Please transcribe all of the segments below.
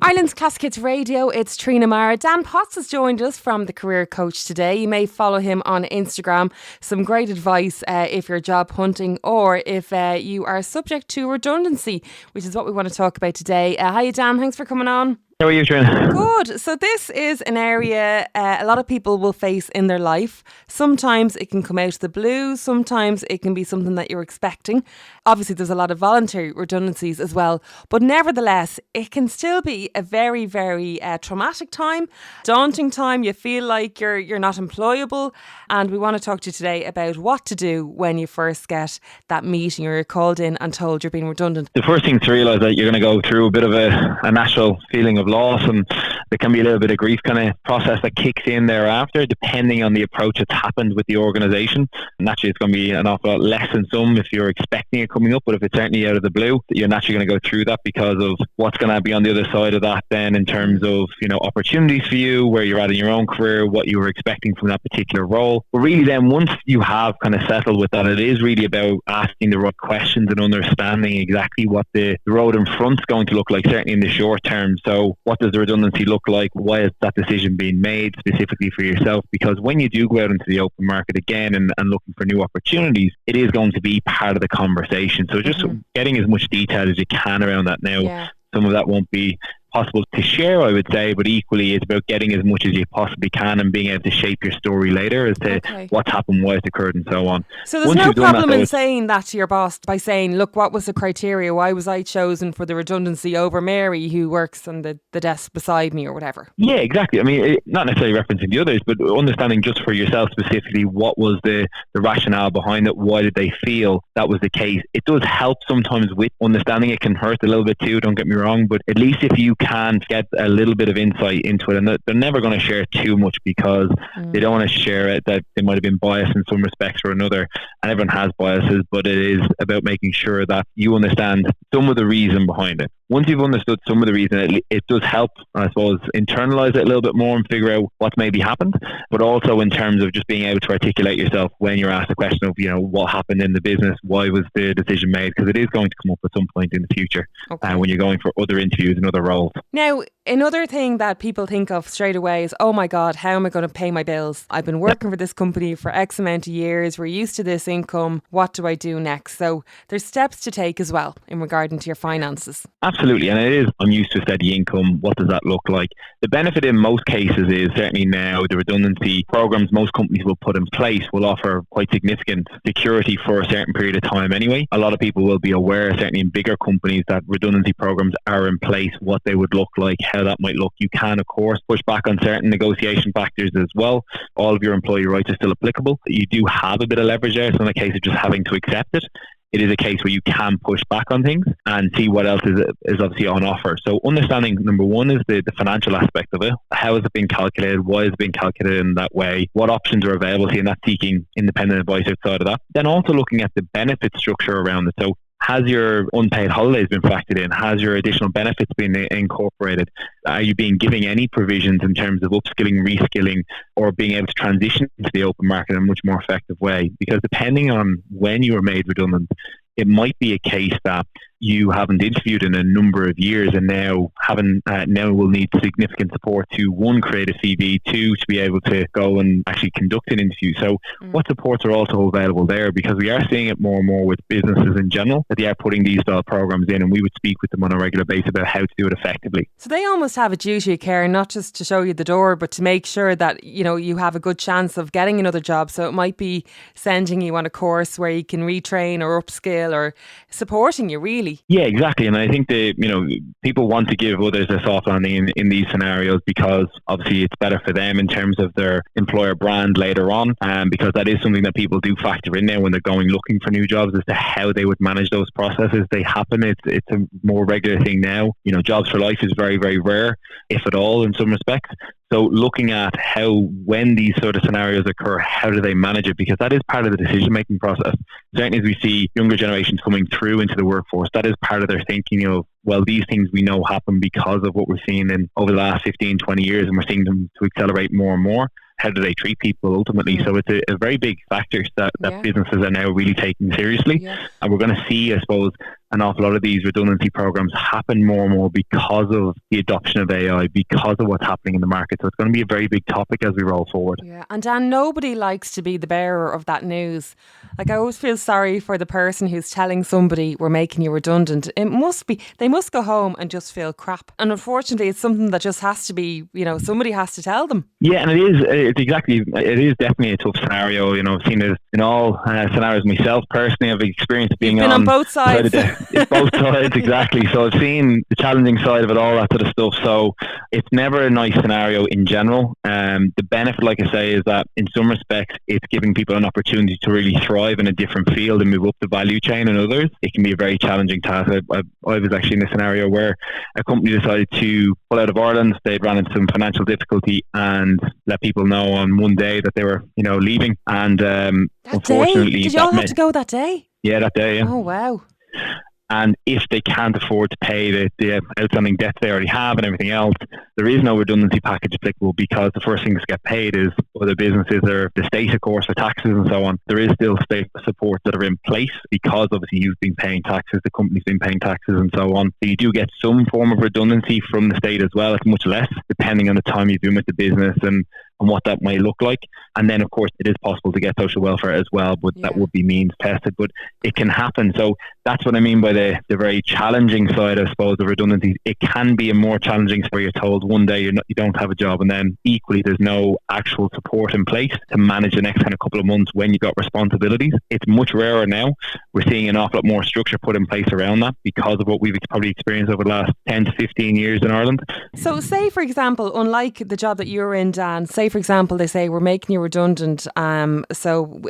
Ireland's Classic Hits Radio, it's Trina Mara. Dan Potts has joined us from The Career Coach today. You may follow him on Instagram. Some great advice if you're job hunting or if you are subject to redundancy, which is what we want to talk about today. Hi Dan, thanks for coming on. How are you, Trina? Good. So this is an area a lot of people will face in their life. Sometimes it can come out of the blue. Sometimes it can be something that you're expecting. Obviously, there's a lot of voluntary redundancies as well. But nevertheless, it can still be a very, very traumatic time, daunting time. You feel like you're not employable. And we want to talk to you today about what to do when you first get that meeting or you're called in and told you're being redundant. The first thing to realise that you're going to go through a bit of a natural feeling of loss, and there can be a little bit of grief kind of process that kicks in thereafter, depending on the approach that's happened with the organisation. Naturally, it's going to be an awful lot less than some if you're expecting it coming up, but if it's certainly out of the blue, you're naturally going to go through that because of what's going to be on the other side of that then in terms of, you know, opportunities for you, where you're at in your own career, what you were expecting from that particular role. But really then, once you have kind of settled with that, it is really about asking the right questions and understanding exactly what the road in front is going to look like, certainly in the short term. So what does the redundancy look like? Why is that decision being made specifically for yourself? Because when you do go out into the open market again and looking for new opportunities, it is going to be part of the conversation. So just getting as much detail as you can around that now. Yeah. Some of that won't be possible to share, I would say, but equally it's about getting as much as you possibly can and being able to shape your story later as to what's happened, why it's occurred, and so on. So there's no problem in saying that to your boss by saying, look, what was the criteria? Why was I chosen for the redundancy over Mary, who works on the desk beside me, or whatever? Yeah, exactly. I mean, not necessarily referencing the others, but understanding just for yourself specifically what was the rationale behind it. Why did they feel that was the case? It does help sometimes with understanding. It can hurt a little bit too, don't get me wrong, but at least if you can get a little bit of insight into it, and they're never going to share too much because they don't want to share it that they might have been biased in some respects or another, and everyone has biases, but it is about making sure that you understand some of the reason behind it. Once you've understood some of the reason, it does help, I suppose, internalize it a little bit more and figure out what's maybe happened, but also in terms of just being able to articulate yourself when you're asked the question of, you know, what happened in the business, why was the decision made, because it is going to come up at some point in the future when you're going for other interviews and other roles. Now, another thing that people think of straight away is, oh my God, how am I going to pay my bills? I've been working for this company for X amount of years. We're used to this income. What do I do next? So there's steps to take as well in regarding to your finances. Absolutely. And it is, I'm used to a steady income. What does that look like? The benefit in most cases is certainly now the redundancy programs most companies will put in place will offer quite significant security for a certain period of time anyway. A lot of people will be aware, certainly in bigger companies, that redundancy programs are in place, what they would look like, how that might look. You can, of course, push back on certain negotiation factors as well. All of your employee rights are still applicable. You do have a bit of leverage there. It's not a case of just having to accept it. It is a case where you can push back on things and see what else is obviously on offer. So understanding, number one, is the financial aspect of it. How has it been calculated? Why is it being calculated in that way? What options are available to you, and that's seeking independent advice outside of that. Then also looking at the benefit structure around it. So has your unpaid holidays been factored in? Has your additional benefits been incorporated? Are you being given any provisions in terms of upskilling, reskilling, or being able to transition to the open market in a much more effective way? Because depending on when you were made redundant, it might be a case that you haven't interviewed in a number of years and now will need significant support to, one, create a CV, two, to be able to go and actually conduct an interview. So what supports are also available there? Because we are seeing it more and more with businesses in general, that they are putting these style programs in, and we would speak with them on a regular basis about how to do it effectively. So they almost have a duty of care, not just to show you the door, but to make sure that, you know, you have a good chance of getting another job. So it might be sending you on a course where you can retrain or upskill, or supporting you, really. Yeah, exactly. And I think people want to give others a soft landing in these scenarios, because obviously it's better for them in terms of their employer brand later on, because that is something that people do factor in now when they're going looking for new jobs, as to how they would manage those processes. They happen. It's a more regular thing now. You know, jobs for life is very, very rare, if at all, in some respects. So looking at when these sort of scenarios occur, how do they manage it? Because that is part of the decision-making process. Certainly as we see younger generations coming through into the workforce, that is part of their thinking of, well, these things we know happen because of what we're seeing over the last 15, 20 years, and we're seeing them to accelerate more and more. How do they treat people ultimately? So it's a very big factor that businesses are now really taking seriously. And we're going to see, I suppose, an awful lot of these redundancy programs happen more and more because of the adoption of AI, because of what's happening in the market. So it's going to be a very big topic as we roll forward. Yeah, and Dan, nobody likes to be the bearer of that news. Like, I always feel sorry for the person who's telling somebody we're making you redundant. They must go home and just feel crap. And unfortunately, it's something that just has to be, somebody has to tell them. Yeah, and it is definitely a tough scenario. I've seen it in all scenarios myself personally. I've experienced being on both sides. Both sides, exactly. So I've seen the challenging side of it, all that sort of stuff. So it's never a nice scenario in general. The benefit, like I say, is that in some respects, it's giving people an opportunity to really thrive in a different field and move up the value chain. In others, it can be a very challenging task. I was actually in a scenario where a company decided to pull out of Ireland. They'd ran into some financial difficulty and let people know on one day that they were, leaving. And unfortunately, did you all have to go that day? Yeah, that day. Yeah. Oh wow. And if they can't afford to pay the outstanding debts they already have and everything else, there is no redundancy package applicable, because the first thing to get paid is other businesses or the state, of course, for taxes and so on. There is still state supports that are in place because obviously you've been paying taxes, the company's been paying taxes and so on. So you do get some form of redundancy from the state as well. It's much less depending on the time you've been with the business and what that might look like. And then, of course, it is possible to get social welfare as well, but that would be means tested. But it can happen. So that's what I mean by the very challenging side, I suppose, of redundancy. It can be a more challenging where you're told one day you don't have a job, and then equally there's no actual support in place to manage the next kind of couple of months when you've got responsibilities. It's much rarer now. We're seeing an awful lot more structure put in place around that because of what we've probably experienced over the last 10 to 15 years in Ireland. So say, for example, unlike the job that you're in, Dan, say, for example, they say we're making you redundant, so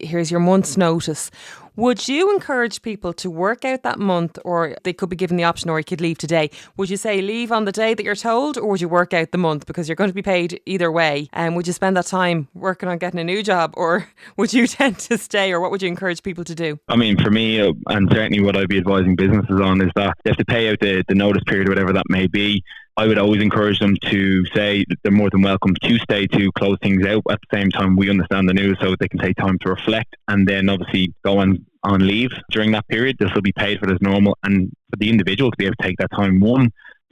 here's your month's notice. Would you encourage people to work out that month, or they could be given the option, or you could leave today? Would you say leave on the day that you're told, or would you work out the month because you're going to be paid either way? And would you spend that time working on getting a new job, or would you tend to stay, or what would you encourage people to do? I mean, for me, and certainly what I'd be advising businesses on, is that they have to pay out the notice period, whatever that may be. I would always encourage them to say they're more than welcome to stay to close things out. At the same time, we understand the news, so they can take time to reflect and then obviously go on leave during that period. This will be paid for as normal, and for the individual to be able to take that time, one,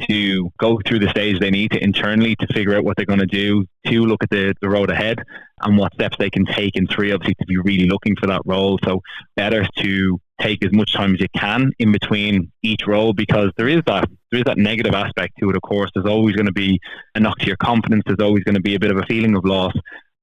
to go through the stage they need to internally to figure out what they're going to do, two, look at the road ahead and what steps they can take, and three, obviously, to be really looking for that role. So better to take as much time as you can in between each role, because there is that negative aspect to it. Of course, there's always going to be a knock to your confidence. There's always going to be a bit of a feeling of loss.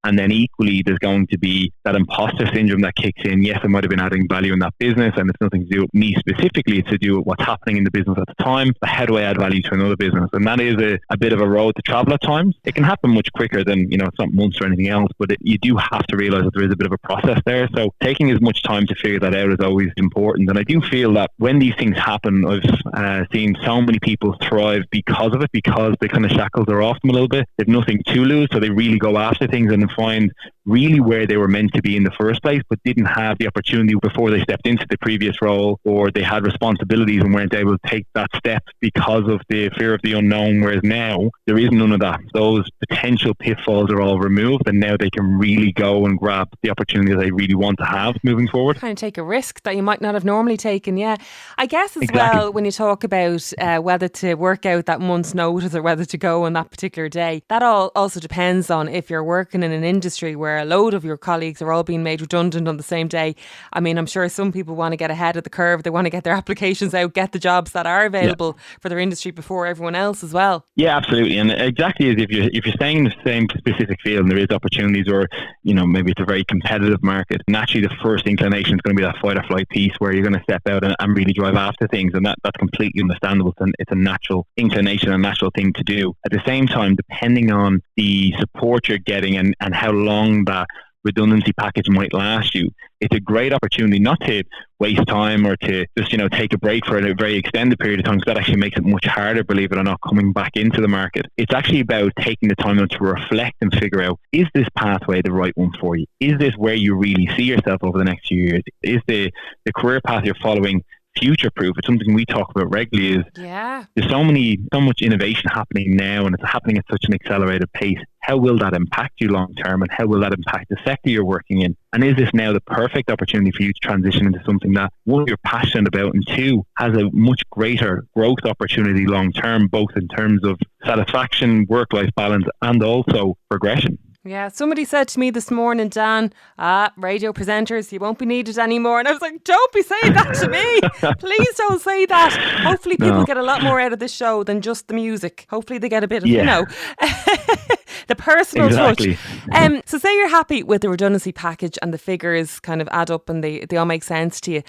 And then equally, there's going to be that imposter syndrome that kicks in. Yes, I might have been adding value in that business, and it's nothing to do with me specifically. It's to do with what's happening in the business at the time. But how do I add value to another business? And that is a bit of a road to travel at times. It can happen much quicker than, it's not months or anything else, but you do have to realise that there is a bit of a process there. So taking as much time to figure that out is always important. And I do feel that when these things happen, I've seen so many people thrive because of it, because the kind of shackles are off them a little bit. They've nothing to lose, so they really go after things and find really where they were meant to be in the first place, but didn't have the opportunity before they stepped into the previous role, or they had responsibilities and weren't able to take that step because of the fear of the unknown. Whereas now there is none of that. Those potential pitfalls are all removed, and now they can really go and grab the opportunity that they really want to have moving forward. Kind of take a risk that you might not have normally taken. Yeah, I guess as Exactly. Well, when you talk about whether to work out that month's notice or whether to go on that particular day, that all also depends on if you're working in an industry where a load of your colleagues are all being made redundant on the same day. I mean, I'm sure some people want to get ahead of the curve. They want to get their applications out, get the jobs that are available for their industry before everyone else as well. Yeah, absolutely. And exactly as if you're staying in the same specific field and there is opportunities, or maybe it's a very competitive market, naturally the first inclination is going to be that fight or flight piece where you're going to step out and really drive after things, and that's completely understandable. It's a natural inclination, a natural thing to do. At the same time, depending on the support you're getting and how long that redundancy package might last you, it's a great opportunity not to waste time or to just take a break for a very extended period of time, because that actually makes it much harder, believe it or not, coming back into the market. It's actually about taking the time to reflect and figure out, is this pathway the right one for you? Is this where you really see yourself over the next few years? Is the career path you're following future-proof. It's something we talk about regularly. Is there's so much innovation happening now, and it's happening at such an accelerated pace. How will that impact you long term, and how will that impact the sector you're working in? And is this now the perfect opportunity for you to transition into something that, one, you're passionate about, and two, has a much greater growth opportunity long term, both in terms of satisfaction, work-life balance, and also progression? Yeah, somebody said to me this morning, Dan, radio presenters, you won't be needed anymore. And I was like, don't be saying that to me. Please don't say that. Hopefully people get a lot more out of this show than just the music. Hopefully they get a bit of, the personal touch. So say you're happy with the redundancy package and the figures kind of add up and they all make sense to you.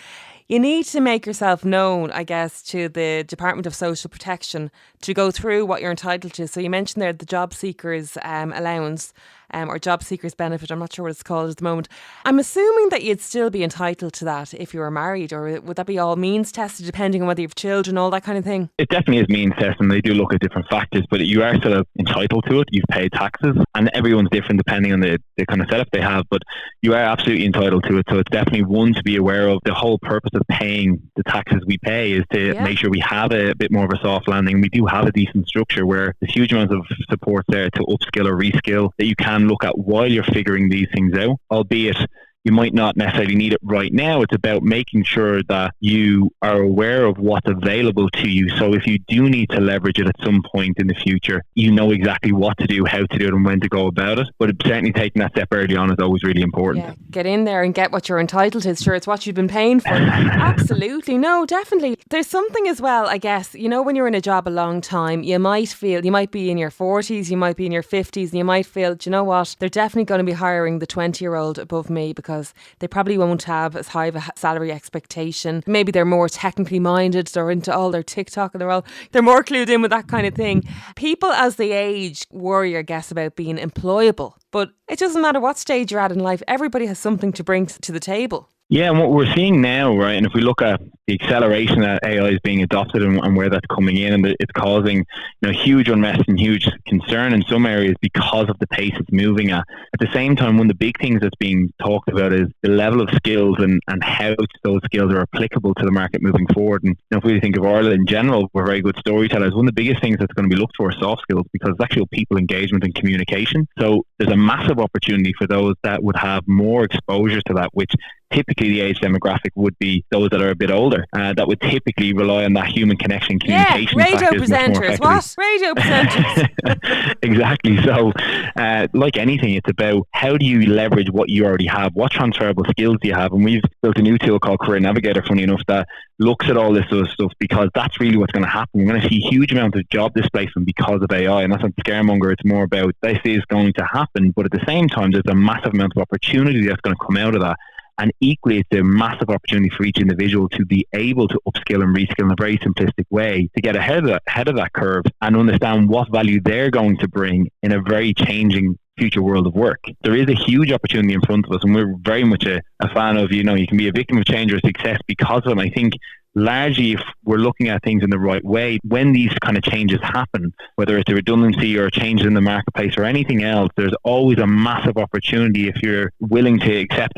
You need to make yourself known, I guess, to the Department of Social Protection to go through what you're entitled to. So you mentioned there the job seekers allowance or job seekers benefit. I'm not sure what it's called at the moment. I'm assuming that you'd still be entitled to that if you were married, or would that be all means tested depending on whether you have children, all that kind of thing? It definitely is means tested, and they do look at different factors, but you are still entitled to it. You've paid taxes, and everyone's different depending on the kind of setup they have, but you are absolutely entitled to it. So it's definitely one to be aware of. The whole purpose of paying the taxes we pay is to make sure we have a bit more of a soft landing. We do have a decent structure where there's huge amounts of support there to upskill or reskill that you can look at while you're figuring these things out, albeit you might not necessarily need it right now. It's about making sure that you are aware of what's available to you. So if you do need to leverage it at some point in the future, you know exactly what to do, how to do it, and when to go about it. But certainly taking that step early on is always really important. Yeah, get in there and get what you're entitled to. Sure, it's what you've been paying for. Absolutely. No, definitely. There's something as well, I guess, when you're in a job a long time, you might be in your 40s, you might be in your 50s, and you might feel, do you know what? They're definitely going to be hiring the 20-year-old above me because they probably won't have as high of a salary expectation. Maybe they're more technically minded, they're into all their TikTok and they're more clued in with that kind of thing. People as they age worry, I guess, about being employable. But it doesn't matter what stage you're at in life, everybody has something to bring to the table. Yeah, and what we're seeing now, right, and if we look at the acceleration that AI is being adopted and where that's coming in, and it's causing huge unrest and huge concern in some areas because of the pace it's moving at. At the same time, one of the big things that's being talked about is the level of skills and how those skills are applicable to the market moving forward. And if we think of Ireland in general, we're very good storytellers. One of the biggest things that's going to be looked for is soft skills, because it's actual people engagement and communication. So there's a massive opportunity for those that would have more exposure to that, which typically the age demographic would be those that are a bit older, that would typically rely on that human connection, communication. Yeah, radio presenters. What? Radio presenters. Exactly. So, like anything, it's about how do you leverage what you already have? What transferable skills do you have? And we've built a new tool called Career Navigator, funny enough, that looks at all this sort of stuff, because that's really what's going to happen. We're going to see huge amounts of job displacement because of AI, and that's not scaremonger. It's more about this is going to happen, but at the same time, there's a massive amount of opportunity that's going to come out of that. And equally, it's a massive opportunity for each individual to be able to upskill and reskill in a very simplistic way to get ahead of that curve and understand what value they're going to bring in a very changing future world of work. There is a huge opportunity in front of us, and we're very much a fan of, you can be a victim of change or success because of it. And I think largely, if we're looking at things in the right way, when these kind of changes happen, whether it's a redundancy or changes in the marketplace or anything else, there's always a massive opportunity if you're willing to accept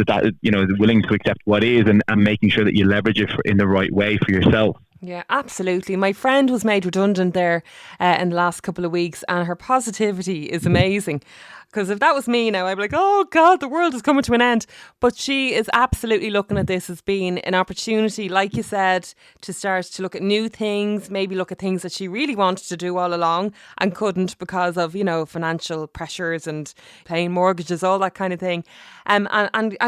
willing to accept what is and making sure that you leverage it in the right way for yourself. Yeah, absolutely. My friend was made redundant there in the last couple of weeks, and her positivity is amazing. Because if that was me now, I'd be like, oh God, the world is coming to an end. But she is absolutely looking at this as being an opportunity, like you said, to start to look at new things, maybe look at things that she really wanted to do all along and couldn't because of, financial pressures and paying mortgages, all that kind of thing. And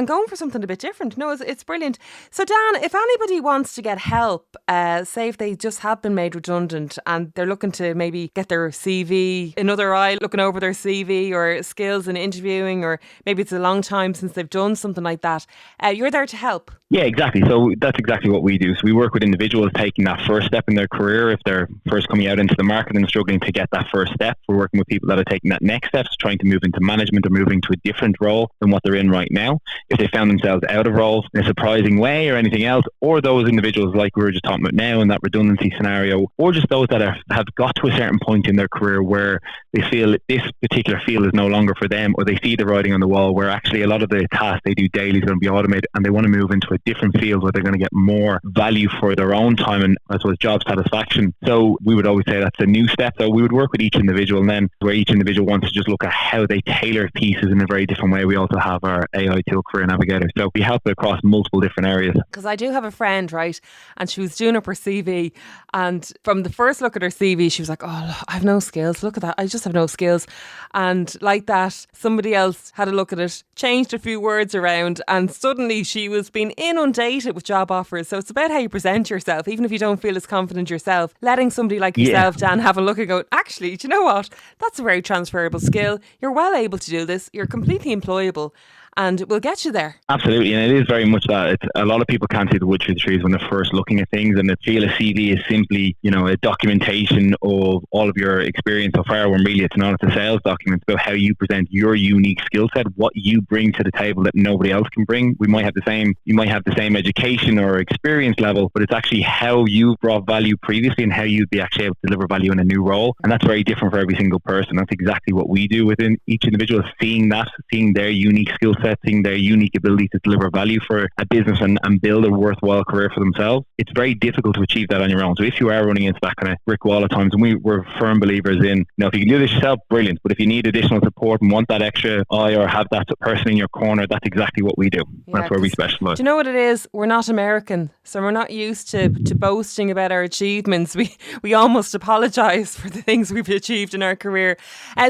going for something a bit different. No, it's brilliant. So Dan, if anybody wants to get help, say if they just have been made redundant and they're looking to maybe get their CV, another eye looking over their CV or skills in interviewing, or maybe it's a long time since they've done something like that, you're there to help. Yeah, exactly. So that's exactly what we do. So we work with individuals taking that first step in their career. If they're first coming out into the market and struggling to get that first step, we're working with people that are taking that next step, trying to move into management or moving to a different role than what they're in right now. If they found themselves out of roles in a surprising way or anything else, or those individuals like we were just talking about now in that redundancy scenario, or just those that have got to a certain point in their career where they feel that this particular field is no longer longer for them, or they see the writing on the wall where actually a lot of the tasks they do daily is going to be automated, and they want to move into a different field where they're going to get more value for their own time and, I suppose, job satisfaction. So we would always say that's a new step. So we would work with each individual, and then where each individual wants to just look at how they tailor pieces in a very different way, we also have our AI tool, Career Navigator. So we help across multiple different areas. Because I do have a friend, right, and she was doing up her CV, and from the first look at her CV, she was like, oh, I have no skills. Look at that. I just have no skills. And like that, somebody else had a look at it, changed a few words around, and suddenly she was being inundated with job offers. So it's about how you present yourself, even if you don't feel as confident yourself. Letting somebody like yourself, Dan, have a look and go, actually, do you know what? That's a very transferable skill. You're well able to do this. You're completely employable. And we'll get you there. Absolutely, and it is very much that. A lot of people can't see the wood through the trees when they're first looking at things, and they feel a CV is simply, a documentation of all of your experience so far, when really it's not. It's a sales document. It's about how you present your unique skill set, what you bring to the table that nobody else can bring. You might have the same education or experience level, but it's actually how you brought value previously and how you'd be actually able to deliver value in a new role. And that's very different for every single person. That's exactly what we do within each individual, seeing their unique skill set, seeing their unique ability to deliver value for a business and build a worthwhile career for themselves. It's very difficult to achieve that on your own. So if you are running into that kind of brick wall at times, and we're firm believers in, if you can do this yourself, brilliant. But if you need additional support and want that extra eye or have that person in your corner, that's exactly what we do. That's where we specialise. Do you know what it is? We're not American, so we're not used to boasting about our achievements. We almost apologise for the things we've achieved in our career.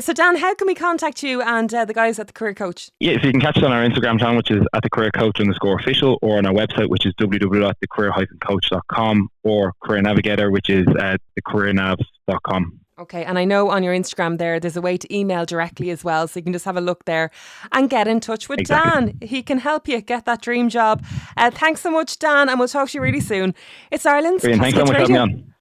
So Dan, how can we contact you and the guys at the Career Coach? Yeah, so you can catch us on our Instagram channel, which is at the Career Coach _official, or on our website, which is www.thecareer-coach.com, or Career Navigator, which is thecareernavs.com. Okay, and I know on your Instagram there's a way to email directly as well, so you can just have a look there and get in touch with Dan. He can help you get that dream job. Thanks so much, Dan, and we'll talk to you really soon. It's Ireland's Brilliant. Thanks so much for having me on.